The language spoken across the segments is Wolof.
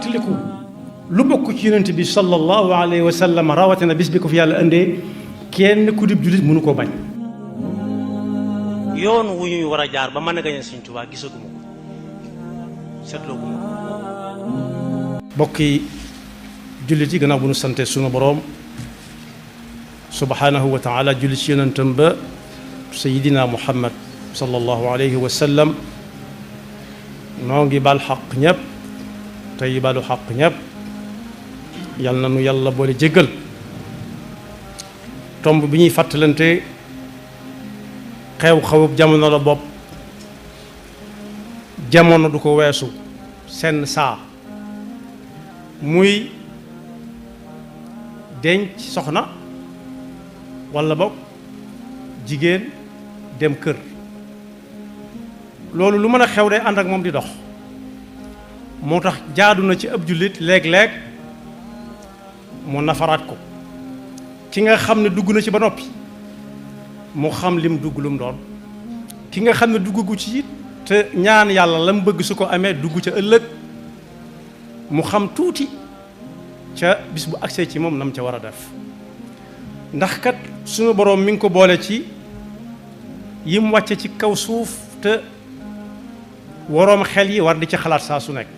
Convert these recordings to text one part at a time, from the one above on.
fàttaliku lu bokk ci yonent bi sallallahu alayhi wa sallam rawatina bis bi ko fi yàlla indee kenn ku dib jullit mënu koo bañ. yoon wu ñuy war a jaar ba mën a gañe Sëñ Tuubaa gisaguma ko seetlooguma ko. bokki jullit yi gannaaw bu nu sante sunu boroom subhanahu wa taala julli ci yonentam ba sayidina muhammad sallallahu alayhi wa sallam noo ngi bal xaq ñëpp tey balu xaq ñëpp yal na nu yàlla boole jéggal. tomb bi ñuy fàttalante xew-xewub jamono la bopp jamono du ko weesu seen saa muy denc soxna walla boog jigéen dem kër. loolu lu mën a xew day ànd ak moom di dox moo tax jaadu na ci ab jullit léeg-léeg mu nafaraat ko ki nga xam ne dugg na ci ba noppi mu xam lim dugg lu mu doon ki nga xam ne duggagu ci it te ñaan yàlla la mu bëgg su ko amee dugg ca ëllëg mu xam tuuti ca bis bu agsee ci moom nam ca war a def ndax kat suñu boroom mi ngi ko boole ci yim wàcce ci kaw suuf te waroom xel yi war di ci xalaat saa su nekk.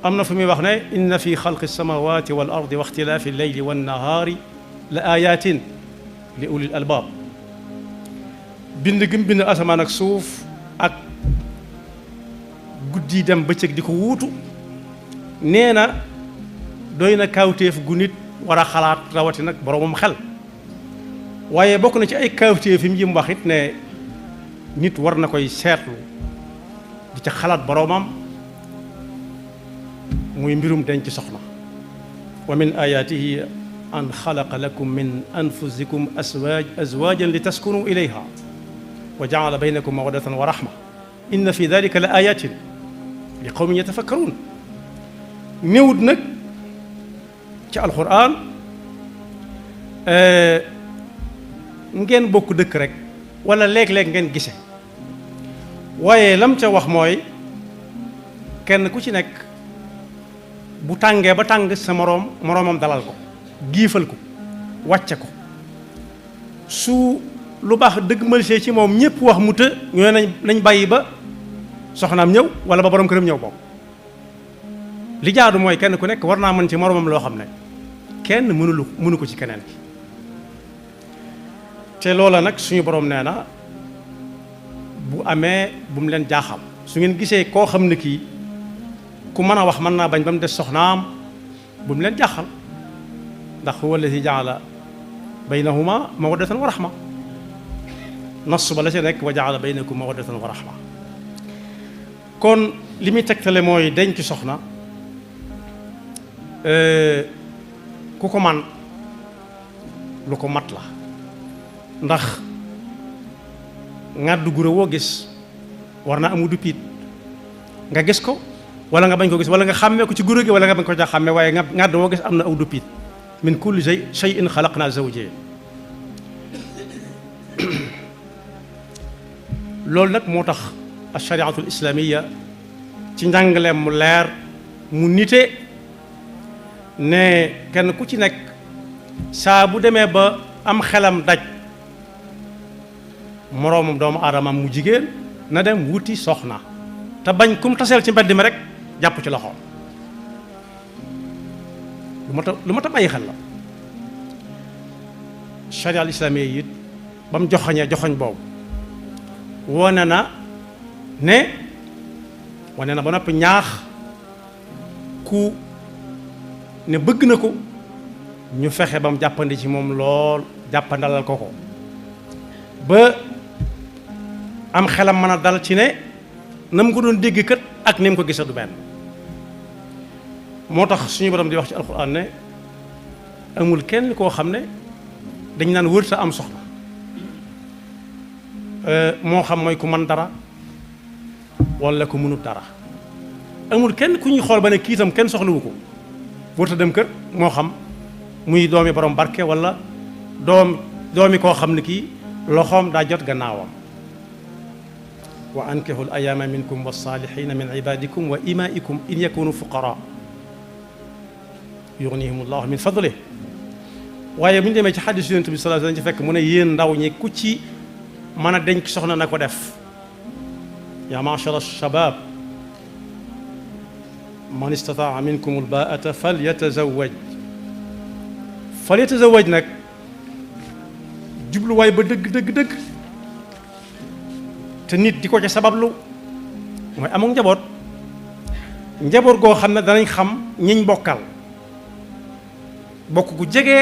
am na fu muy wax ne inna fi xalqi samawati wal ardi wa ixtilaafi leyli wan nahaari la ayatin li ulil albaab. bind gim bind asamaan ak suuf ak guddi dem bëccëg di ko wuutu nee na doy na kaawteef gu nit war a xalaat rawati nag boroomam xel. waaye bokk na ci ay kaawteef yi mu wax it ne nit war na koy seetlu di ca xalaat boroomam muy mbirum denc soxna. wa min ayaatihi an xalaqa lakum min anfusikum azwaajan li taskunu ilayha wa jaala baynakum mawaddatan wa rahma inna fi dalika la ayatin li qawmin yatafakkaruun. néewut nag ci alquran ngeen bokk dëkk rek wala léeg-léeg ngeen gise waaye lam ca wax mooy kenn ku ci nekk bu tàngee ba tàng sa moroomam dalal ko giifal ko wàcce ko su lu baax dëgg malsee ci moom ñëpp wax mu të ñoo nañ bàyyi ba soxnaam ñëw wala ba borom këram ñëw bokk. li jaadu mooy kenn ku nekk war naa mën ci moroomam loo xam ne kenn mënu ko ci keneen ki. te loola nag suñu borom nee na bu amee bu mu leen jaaxal su ngeen gisee koo xam ne kii ku mën a wax mën naa bañ ba mu des soxnaam bu mu leen jaaxal ndax huwa alladi jaala baynahuma mawaddatan wa rahma nas ba la ca nekk wa jaala baynakum mawaddatan wa rahma. kon li muy tegtale mooy denc soxna ku ko man lu ko mat la ndax ngàddu gura woo gis war naa amu dupiit nga gis ko wala nga bañ ko gis wala nga xàmmee ko ci gura gi wala nga bañ ko ca xàmmee waaye ngàdd woo gis am na aw dupiit min kulli shay'in xalaqnaa zawjayn. loolu nag moo tax ashariatul islaamiya ci njàngaleem mu leer mu nite ne kenn ku ci nekk saa bu demee ba am xelam daj moroomam doomu aadamam mu jigéen na dem wuti soxna te bañ kum taseel ci mbedd mi rek jàpp ci loxoom. lu ma ta bàyyi xel la. sharia al islaamiya yi it ba mu joxoñ boobu wane na ba noppi ñaax ku ne bëgg na ko ñu fexe ba mu jàppandi ci moom lool jàppandalal ko ba am xelam mën a dal ci ne na mu ko doon dégg kat ak ni mu ko gisee du benn. moo tax suñu borom di wax ci alxuraan ne amul kenn koo xam ne dañ naan wërta am soxna moo xam mooy ku mën dara wala ku mënut dara. amul kenn ku ñuy xool ba ne kii itam kenn soxlawu ko wërta dem kër moo xam muy doomi borom barke wala doomi koo xam ne kii loxoom daa jot gannaawam. wa ankihu al ayaama minkum wasaalihina min ibadikum wa imaikum in yakunu fuqara yughnihimullahu min fadlih. waaye bu ñu demee ci xadis yonent bi sallallahu alayhi wasallam ci fekk mu ne yéen ndaw ñi ku ci mën a denc soxna na ko def. yaa ma'shara shabaab man istataa minkum al-baa'ata falyatazawwaj. falyatazawwaj nag jubluwaay ba dëgg te nit di ko ca sabablu mooy amul njaboot goo xam ne danañ xam ñiñ bokkal bokk gu jege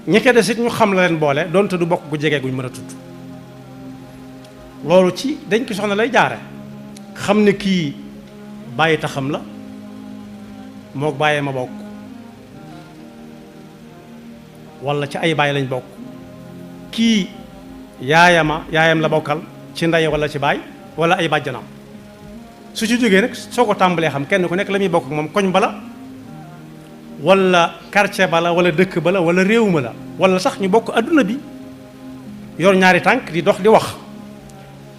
ñi ko des it ñu xam la leen boole doonte du bokk gu jege guñ mën a tudd. loolu ci dañ ko soxna lay jaare xam ne kii bàyyi taxam la mook bàyyee ma bokk walla ci ay bàyyi lañ bokk kii yaayam la bokkal ci ndey walla ci baay walla ay bàjjanam su ci jógee nag soo ko tàmbalee xam kenn ku nekk la muy bokk ak moom koñ bala walla quartier bala walla dëkk bala walla réew ma la walla sax ñu bokk adduna bi yor ñaari tànk di dox di wax.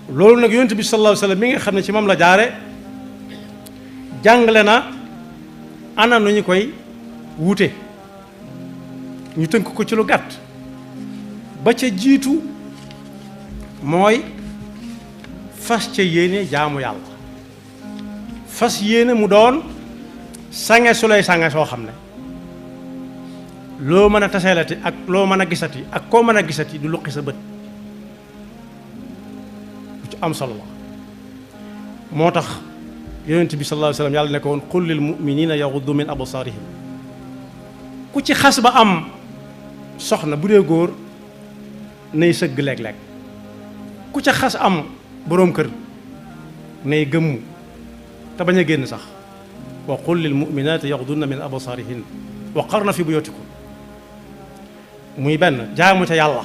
loolu nag yonent bi sallallahu alayhi wasallam mi nga xam ne ci moom la jaare jàngale na ana nu ñu koy wuute ñu tënk ko ci lu gàtt ba ca jiitu mooy fas ca yéene jaamu yàlla fas yéene mu doon sange su lay sange soo xam ne loo mën a taseelati ak loo mën a gisati ak koo mën a gisati du luqi sa bët am solo la moo tax yonent bi sallallahu alayhi wasallam yàlla ne ko woon qul lil mu'minina yaghuddu min absarihim ku ci xas ba am soxna bu dee góor nay sëgg léeg-léeg ku ca xas am boroom kër nay gëmmu te bañ a génn sax wa qul lil mu'minati yaghdudna min absarihin wa qarna fi buyutikum muy benn jaamu ca yàlla.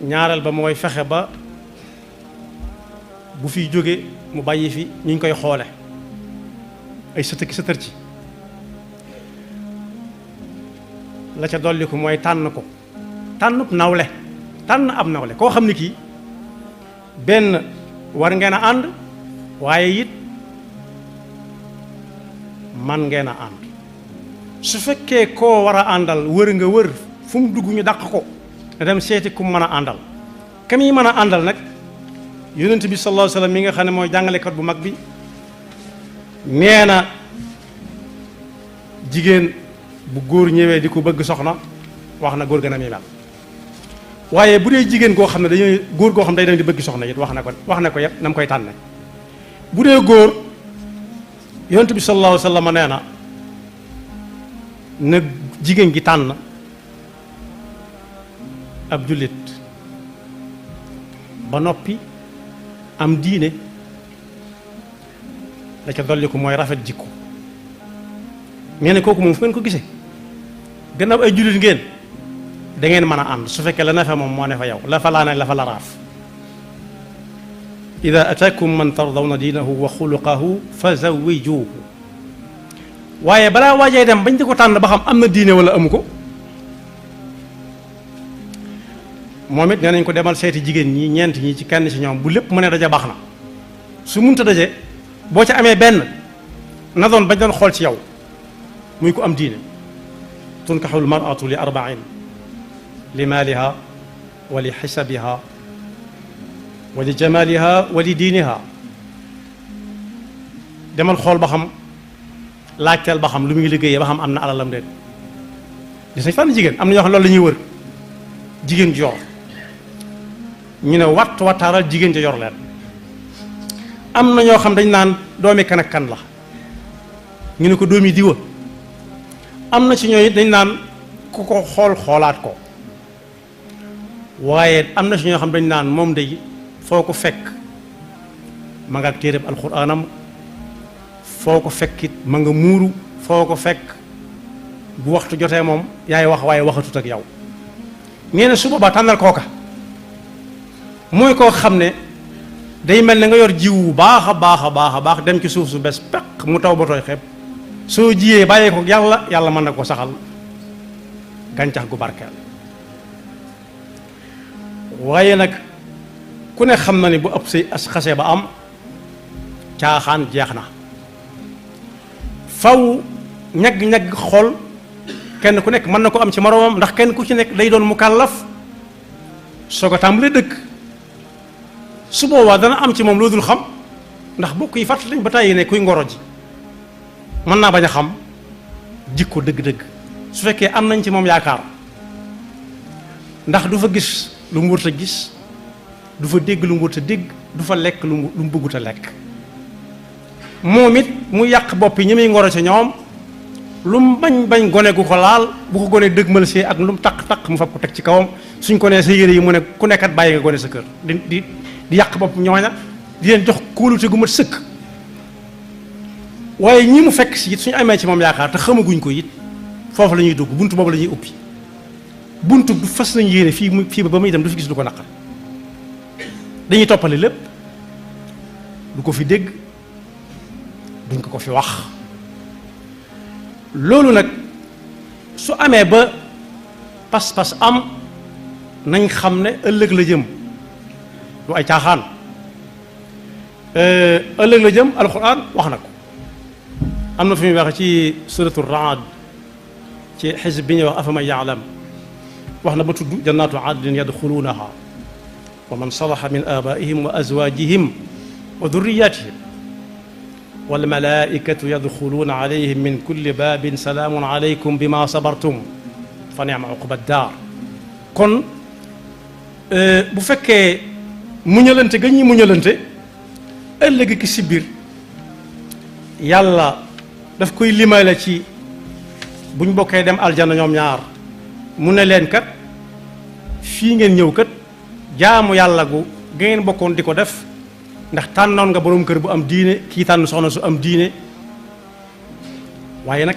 ñaareel ba mooy fexe ba bu fiy jóge mu bàyyi fi ñu ngi koy xoole ay sëtëki sëtër ci la ca dolli ko mooy tànn ab nawle koo xam ne kii benn war ngeen a ànd waaye it man ngeen a ànd su fekkee koo war a àndal wër nga wër fu mu dugg ñu dàq ko nga dem seeti ku mën a àndal kam yi mën a àndal nag yonent bi sallallahu alayhi wasallam mi nga xam ne mooy jàngalekat bu mag bi nee na jigéen bu góor ñëwee di ko bëgg soxna wax na góor gën a muy mel waaye bu dee jigéen goo xam ne dañuy góor goo xam ne day dem di bëgg soxna it wax na ko yépp na mu koy tànne bu dee góor yonent bi sallallahu alayhi wasallam nee na jigéen gi tànn ab jullit ba noppi am diine la ca dolli ko mooy rafet jikko nee na kooku moom fu ngeen ko gisee gannaaw ay jullit ngeen da ngeen mën a ànd su fekkee la ne fa moom moo ne fa yow la fa laa ne la fa la raaf ida ataakum man tardawna diinahu wa xuluqahu fa zawwijuhu waaye balaa waajee dem bañ di ko tànn ba xam am na diine wala amu ko moom it nee nañ ko demal seeti jigéen ñi ñeent ñi ci kenn ci ñoom bu lépp mënee daje baax na su munta daje boo ca amee benn na doon bañ doon xool ci yow muy ko am diine tunkaxu lmaratu li arba'in li maaliha wa li xisabiha wa li jamaliha wa li diiniha demal xool ba xam laajteel ba xam lu muy liggéeyee ba xam am na alalam déet gis nañ fànn jigéen am na ñoo xam loolu la ñuy wër jigéen ju yor ñu ne wattaaral jigéen ja yor leen am na ñoo xam dañ naan doomi kan ak kan la ñu ne ko doomi diwa am na ci ñooy dañ naan ku ko xoolaat ko waaye am na ci ñoo xam dañ naan moom day foo ko fekk ma nga ak téereb alxuraanam foo ko fekkit ma nga muuru foo ko fekk bu waxtu jotee moom yaay wax waaye waxatut ak yow nee na su boobaa tànnal kooka mooy koo xam ne day mel ne nga yor jiw bu baax a baax dem ci suuf su bes peq mu taw ba tooy xeeb soo jiyee bàyyee ko yàlla mën na ko saxal gàncax gu barkeel waaye nag ku ne xam na ni bu ëpp say as xase ba am caaxaan jeex na faw ñag-ñag xool kenn ku nekk mën na ko am ci moroomam ndax kenn ku ci nekk day doon mukallaf soo ko tàmbalee dëkk su boobaa dana am ci moom loo dul xam ndax bokk yi fàttali lañ ba tàyyi ne kuy ngoro ji mën naa bañ a xam jikko dëgg-dëgg su fekkee am nañ ci moom yaakaar ndax du fa gis lu mu wërta gis du fa dégg lu mu wërta dégg du fa lekk lu mu bëggut a lekk moom it mu yàq bopp yi ñi muy ngoro ci ñoom lu mu bañ gone gu ko laal bu ko gone dëgmal see ak lu mu taq mu fab ko teg ci kawam suñ ko nee sa yére yi mu ne ku nekkat bàyyi nga gone sa kër di yàq bopp ñooña di leen jox kóolute gu mat sëkk waaye ñi mu fekk si it suñu amee ci moom yaakaar te xamaguñ ko it foofu la ñuy dugg buntu boobu la ñuy ubbi buntu du fas nañu yéene fii ba muy dem du fi gis du ko naqar dañuy toppale lépp du ko fi dégg duñ ko fi wax loolu nag su amee ba pas-pas am nañ xam ne ëllëg la jëm du ay caaxaan ëllëg la jëm alxuraan wax na ko am na fi muy waxe ci suratu Raad ci xisb bi ñuy wax afaman ya'lam wax na ba tudd jannaatu adnin yadxuluunaha wa man salaha min abaihim wa azwajihim wa durriyatihim wal malaikatu yadxuluuna alayhim min kulli baabin salaamun alaykum bima sabartum fa ni'ma uqba daar kon bu fekkee muñalante ga ñuy muñalante ëllëg ki si biir yàlla daf koy limale ci buñ bokkee dem aljana ñoom ñaar mu ne leen kat fii ngeen ñëw kat jaamu yàlla gu ngeen bokkoon di ko def ndax tànnoon nga boroom kër bu am diine kii tànn soxna su am diine waaye nag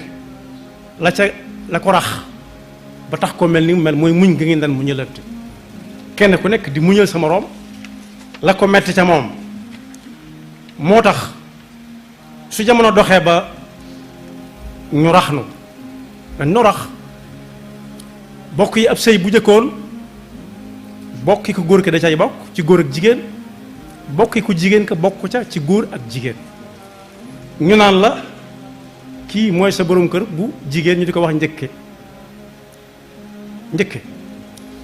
la ko rax ba tax ko mel ni mu mel mooy muñ ga ngeen daan muñalante kenn ku nekk di muñal sa moroom la ko metti ca moom moo tax su jamono doxee ba ñu rax nu dañ nu rax bokk yi ab sëy bu jëkkoon bokki ku góor ki da cay bokk ci góor ak jigéen bokki ku jigéen ka bokk ca ci góor ak jigéen ñu naan la kii mooy sa borom kër bu jigéen ñu di ko wax njëkke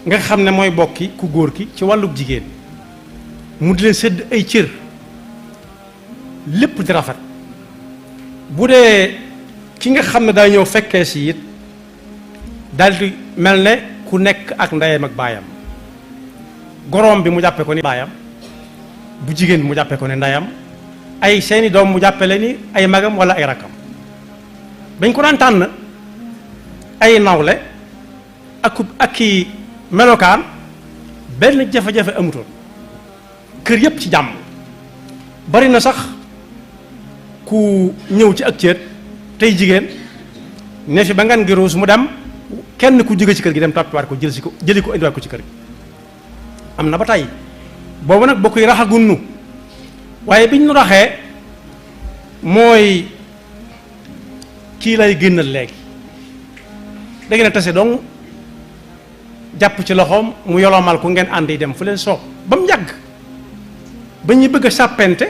nga xam ne mooy bokki ku góor ki ci wàlluk jigéen mu di leen sédd ay cër lépp di rafet bu dee ki nga xam ne daa ñëw fekkee si it daldi mel ne ku nekk ak ndeyam ak baayam goroom bi mu jàppe ko ni baayam bu jigéen bi mu jàppe ko ne ndeyam ay seeni doom mu jàppe leen ni ay magam wala ay rakkam bañ ko daan tànn ay nawle ak i melokaan benn jafe-jafe amutoon kër yépp ci jàmm bari na sax ku ñëw ci ak céet tey jigéen ne fi ba ngan gi ruus mu dem kenn ku jóge ci kër gi dem toppiwaat ko jëli ko indiwaat ko ci kër gi am na ba tey boobu nag bokk yi raxagunnu waaye biñ nu raxee mooy kii lay génnal léegi da ngeen a tase donc jàpp ci loxoom mu yolomal ko ngeen ànd yi dem fu leen soob ba mu yàgg ba ñu bëgg a sàppente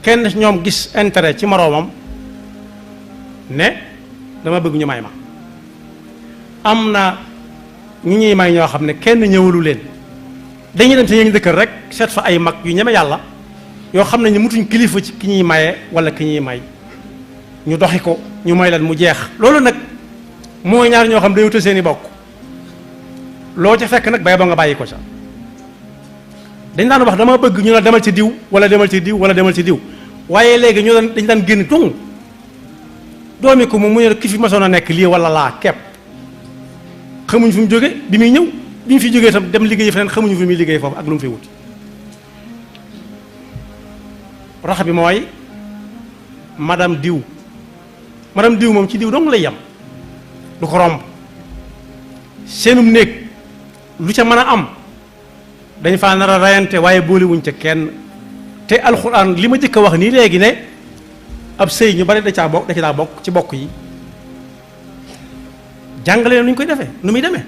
kenn ñoom gis intérêt ci moroomam ne dama bëgg ñu may ma am na ñu ñuy may ñoo xam ne kenn ñëwalu leen dañuy dem ci ñu dëkkal rek seet fa ay mag yu ñeme yàlla yoo xam ne ñu mutuñ kilifa ci ki ñuy maye wala ki ñuy may ñu doxi ko ñu may leen mu jeex loolu nag mooy ñaar ñoo xam dañu tëj seeni bokk loo ca fekk nag bay ba nga bàyyi ko ca dañ daan wax dama bëgg ñu la demal ci diw wala demal ci diw wala demal ci diw waaye léegi ñu dañ daan génn tung doomi ko mu ne ki fi masoon a nekk lii wala laa kepp xamuñ fu mu jóge bi muy ñëw bi ñu fi jógee tam dem liggéey feneen xamuñu fu muy liggéey foofu ak lu mu fi wut rax bi mooy madame diw moom ci diw dong lay yem du ko romb seenum néeg lu ca mën a am dañ faa nar a rayante waaye boolewuñ ca kenn te alxuraan li ma jëkk a wax nii léegi ne ab sëy ñu bari da ci daa bokk ci bokk yi jàngale nu ñu koy defee nu muy demee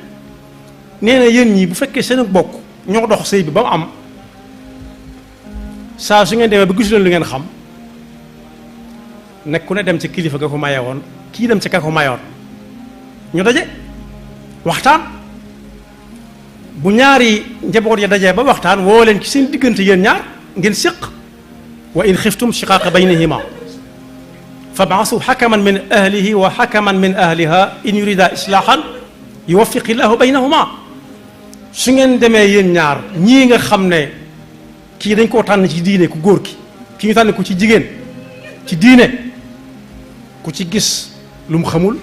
nee na yéen ñi bu fekkee seen bokk ñoo dox sëy bi ba mu am saa su ngeen demee ba gisu leen lu ngeen xam nekk ku ne dem ci kilifa ga ko maye woon kii dem ci ka ko mayoon ñu daje waxtaan bu ñaari njaboot ya dajee ba waxtaan woo leen ci seen diggante yéen ñaar ngeen séq wa in xiftum shiqaaqa baynihima fab'asu xakaman min ahlihi wa xakaman min ahliha in yurida islaahan yuwaffiqi llahu baynahuma su ngeen demee yéen ñaar ñii nga xam ne kii dañ koo tànn ci diine ku góor ki ñu tànn ko ci jigéen ci diine ku ci gis lu mu xamul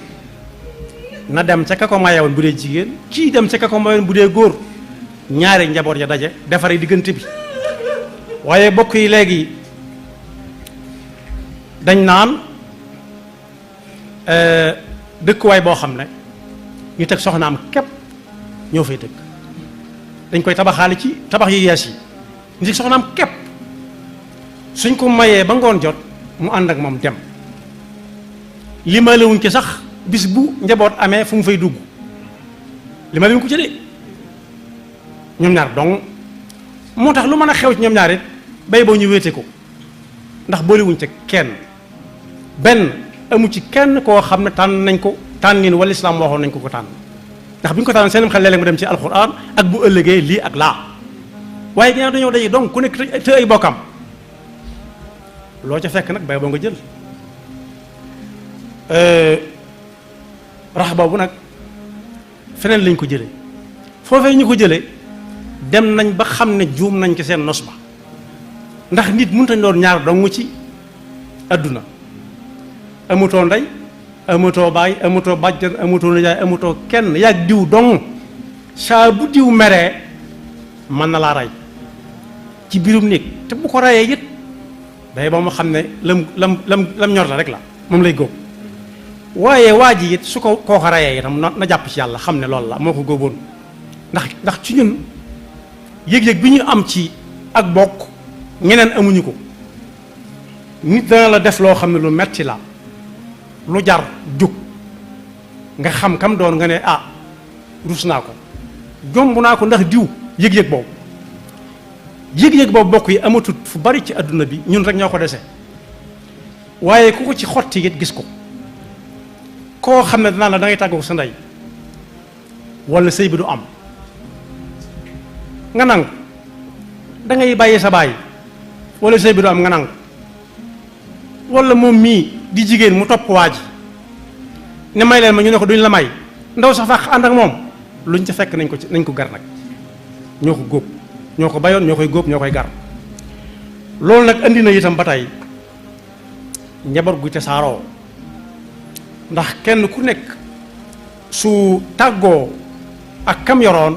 na dem ca ka ko mayewoon bu dee jigéen kii dem ca ka ko mayewoon bu dee góor ñaari njaboot ya daje defare diggante bi waaye bokk yi léegi dañ naan dëkkuwaay boo xam ne ñu teg soxnaam képp ñoo fay dëkk dañ koy tabaxaale ci tabax yu yees yi ñu teg soxnaam képp suñ ko mayee ba ngoon jot mu ànd ak moom dem limalewuñ ci sax bis bu njaboot amee fu mu fay dugg limalewuñ ko ci de ñoom ñaar donc moo tax lu mën a xew ci ñoom ñaar it bay boo ñu wéete ko ndax boolewuñ ca kenn benn amu ci kenn koo xam ne tànn nañ ko tànnin wala islaam waxoon nañ ko tànn ndax bu ñu ko tànn seen xel léeg-léeg mu dem ci alxuraan ak bu ëllëgee lii ak laa waaye ginnaaw dañoo daje donc ku nekk te ay bokkam loo ca fekk nag bay boo nga jël rax boobu nag feneen lañ ko jële foofee ñu ko jële dem nañ ba xam ne juum nañ ci seen nos ba ndax nit mënut a doon ñaar dong ci adduna amutoo ndey amutoo baay amutoo bàjjan amutoo nijaay amutoo kenn yaag diw dong saa bu diw meree mën na laa rey ci biirum néeg te bu ko reyee it day ba mu xam ne lam ñor la rek la moom lay góob waaye waa ji it su ko koo ko reyee itam na jàpp ci yàlla xam ne loolu la moo ko góoboon ndax ci ñun yëg-yëg bi ñu am ci ak bokk ñeneen amuñu ko nit dana la def loo xam ne lu metti la lu jar jóg nga xam kam doon nga ne ah rus naa ko jomb naa ko ndax diw yëg-yëg boobu bokk yi amatut fu bari ci adduna bi ñun rek ñoo ko dese waaye ku ko ci xotti it gis ko koo xam ne danaa la da ngay tàggu sa ndey wala sëy bi du am nga nangu da ngay bàyyi sa baay wala sëy bi du am nga nangu wala moom mii di jigéen mu topp waa ji ne may leen ma ñu ne ko duñ la may ndaw sax fàq ànd ak moom luñ ca fekk nañ ko gar nag ñoo ko góob ñoo ko bayoon ñoo koy góob ñoo koy gar loolu nag andi na itam ba tey njaboot gu tasaaroo ndax kenn ku nekk su tàggoo ak kam yoroon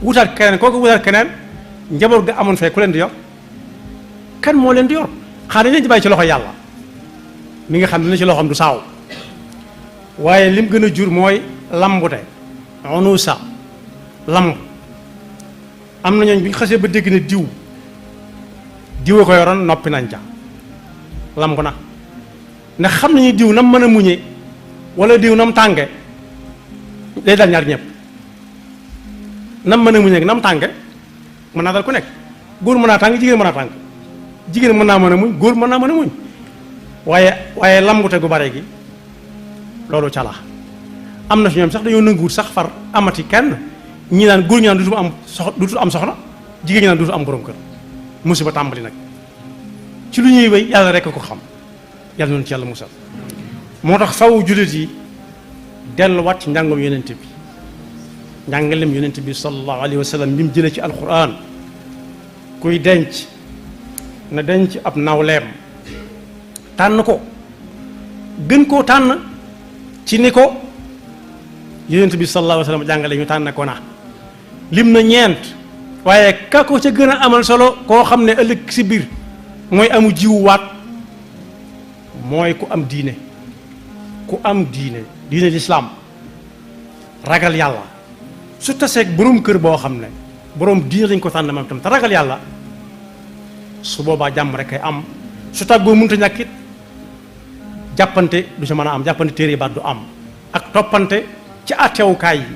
wutaat keneen kooku wutaat keneen njaboot ga amoon fee ku leen di yor kan moo leen di yor xanaa dañ leen di bàyyi ci loxo yàlla mi nga xam ne ci loxoom du saaw waaye lim gën a jur mooy lambute onusa lamb am na ñooñ bi ñu xasee ba dégg ne diw a ko yoroon noppi nañ ca lamb na ndax xam nañu diw nam mën a muñe wala diw nam tànge day dal ñaar ñëpp nam mën a muñe nam tànge mën naa dal ku nekk góor mën naa tàng jigéen mën naa tàng jigéen mën naa mën a muñ góor mën naa mën a muñ waaye lambute gu bare gi loolu ca la am na fi ñoom sax dañoo nanguwut sax far amati kenn ñi naan góor ñi naan dutul am soxna jigéen ñi naan dutul am borom kër musiba tàmbali nag ci lu ñuy wéy yàlla rekk ko xam yàlla noonu ci yàlla musal moo tax faw jullit yi delluwaat ci njàngam yonent bi njàngalem yonent bi sallallahu alayhi wa sallam bi mu jëlee ci alquran kuy denc na denc ab nawleem tànn ko gën koo tànn ci ni ko yonent bi sallallahu alayhi wa sallam jàngale ñu tànn ko na lim na ñeent waaye ka ko ca gën a amal solo koo xam ne ëllëg si biir mooy amu jiwu waat mooy ku am diine diine lislaam ragal yàlla su taseeg boroom kër boo xam ne boroom diine lañ ko tànn moom tam te ragal yàlla su boobaa jàmm rek ay am su tàggoo mënta ñàkkit jàppante du ci mën a am jàppante téere baat du am ak toppante ci àttewukaay yi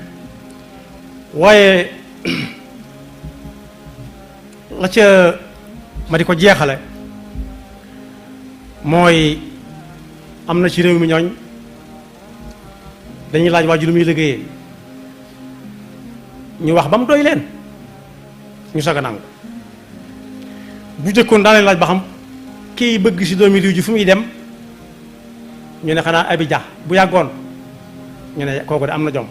waaye la ca ma di ko jeexale mooy am na ci réew mi ñooñ dañuy laaj waa ji lu muy liggéeyee ñu wax ba mu doy leen ñu soog a nangu. bu jëkkoon daa leen laaj ba xam kii bëgg si doomi réew ji fu muy dem ñu ne xanaa Abidjan bu yàggoon ñu ne kooku de am na jom.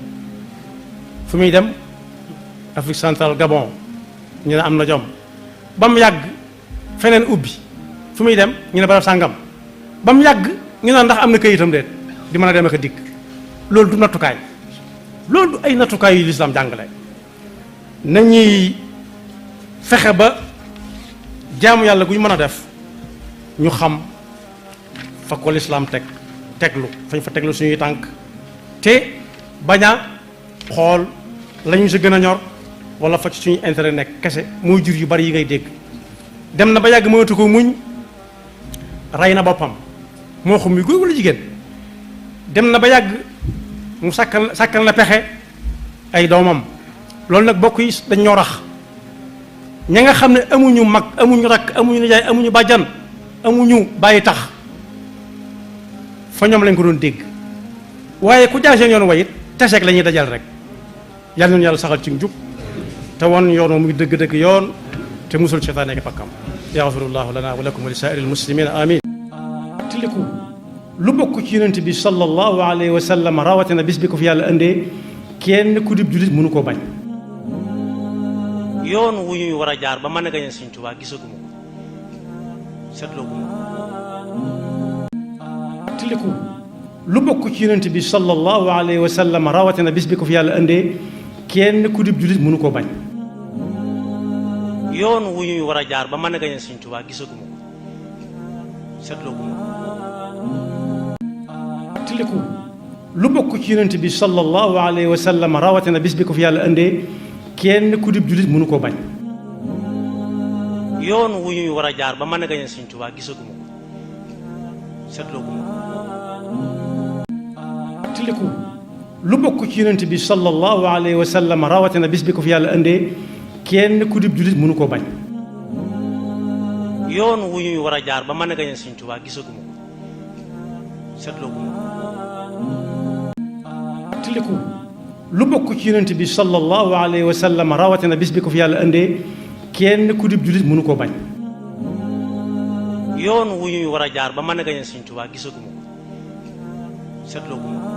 fu muy dem Afrique centrale Gabon ñu ne am na jom. ba mu yàgg feneen ubbi fu muy dem ñu ne barab sàngam ba mu yàgg ñu ne ndax am na këyitam de di mën a dem ak a dikk. loolu du nattukaay loolu du ay nattukaay yu lislaam jàngale. nañuy fexe ba jaamu yàlla gu ñu mën a def ñu xam fa ko lislaam teglu fañ fa teglu suñuy tànk te bañ a xool lañu si gën a ñor wala fa ci suñu intérêt nekk kese muy jur yu bari yi ngay dégg. dem na ba yàgg mënatu ko muñ rey na boppam moo xam muy góor wala jigéen. dem na ba yàgg mu sàkkal na pexe ay doomam. loolu nag bokk yi dañ ñoo rax ña nga xam ne amuñu mag amuñu rakk amuñu nijaay amuñu bàjjan amuñu bàyyi tax fa ñoom lañ ko doon dégg waaye ku jaaseen yoon wayit teseeg la ñuy dajal rek yàlla nañu yàlla saxal ci njub te won yoon moom muy dëgg-dëgg yoon te musul seytaan nekk pakkam yaxfirullahu lana wa lakum wa li saa'iril muslimina amin tiliku lu bokk ci yonent bi sallallahu alayhi wa sallam rawatina bis bi ko fi yàlla indee kenn ku dib jullit mënu koo bañ. yoon wu ñuy war a jaar ba mën a gañe Sëñ Tuubaa gisaguma ko seetlooguma ko. tiliku lu bokk ci yonent bi sallallahu alayhi wa sallam rawatina bis bi ko fi yàlla indee kenn ku dib jullit mënu koo bañ. yoon wu ñuy war a jaar ba mën a gañe Sëñ Tuubaa gisaguma ko seetlooguma ko. tiliku lu bokk ci yonent bi sallallahu alayhi wa sallam rawatina bis bi ko fi yàlla indee kenn ku dib jullit mënu koo bañ. yoon wu ñuy war a jaar ba mën a gañe Sëñ Tuubaa gisaguma ko seetlooguma ko. tiliku lu bokk ci yonent bi sallallahu alayhi wa sallam rawatina bis bi ko fi yàlla indee kenn ku dib jullit mënu koo bañ. yoon wu ñuy war a jaar ba mën a gañe Sëñ Tuubaa gisaguma ko seetlooguma ko. tiliku lu bokk ci yonent bi sallallahu alayhi wa sallam rawatina bis bi ko fi yàlla indee kenn ku dib jullit mënu koo bañ. yoon wu ñuy war a jaar ba mën a gañe Sëñ Tuubaa gisaguma ko seetlooguma ko.